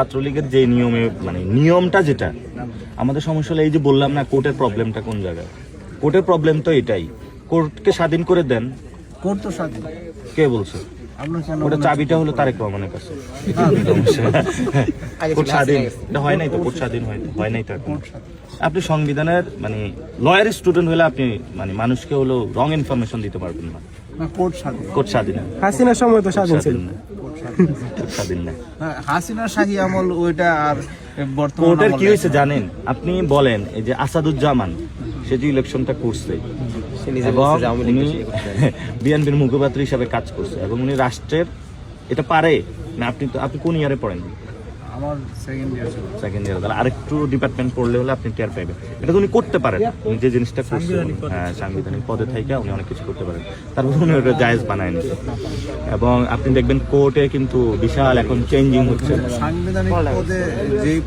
ছাত্রলীগের যে নিয়মে মানে নিয়মটা যেটা আমাদের সমস্যা হলো এই যে বললাম না কোর্টের প্রবলেমটা কোন জায়গায় কোর্টের প্রবলেম তো এটাই কোর্টকে স্বাধীন করে দেন কোর্ট তো স্বাধীন কে বলছে আপনার কেন ওটা চাবিটা হলো তারেক রহমানের কাছে কোর্ট স্বাধীন এটা হয় নাই তো কোর্ট স্বাধীন হয় নাই তো এখন। আপনি সংবিধানের মানে লয়ার স্টুডেন্ট হলে আপনি মানে মানুষকে হলো রং ইনফরমেশন দিতে পারবেন না না কোর্ট স্বাধীন কোর্ট স্বাধীন হাসিনার সময় তো স্বাধীন ছিল। কোর্ট স্বাধীন না হ্যাঁ, হাসিনার শাহী আমল ওইটা আর বর্তমান কোর্টের কি আমলে- হয়েছে জানেন আপনি বলেন এই যে আসাদুজ্জামান সে যে ইলেকশনটা করছে এবং উনি বিএনপির মুখপাত্র হিসাবে কাজ করছে এবং উনি রাষ্ট্রের এটা পারে না আপনি কোন ইয়ারে পড়েন আমার সেকেন্ড ইয়ার ছিল সেকেন্ড ইয়ারে তাহলে আরেকটু ডিপার্টমেন্ট পড়লে হলে আপনি টের পাইবেন এটা তো উনি করতে পারেন উনি যে জিনিসটা করছে হ্যাঁ সাংবিধানিক পদে থেকে উনি অনেক কিছু করতে পারেন তারপর উনি ওটা জায়েজ বানায় নিছে এবং আপনি দেখবেন কোর্টে কিন্তু বিশাল এখন চেঞ্জিং হচ্ছে সাংবিধানিক পদে যেই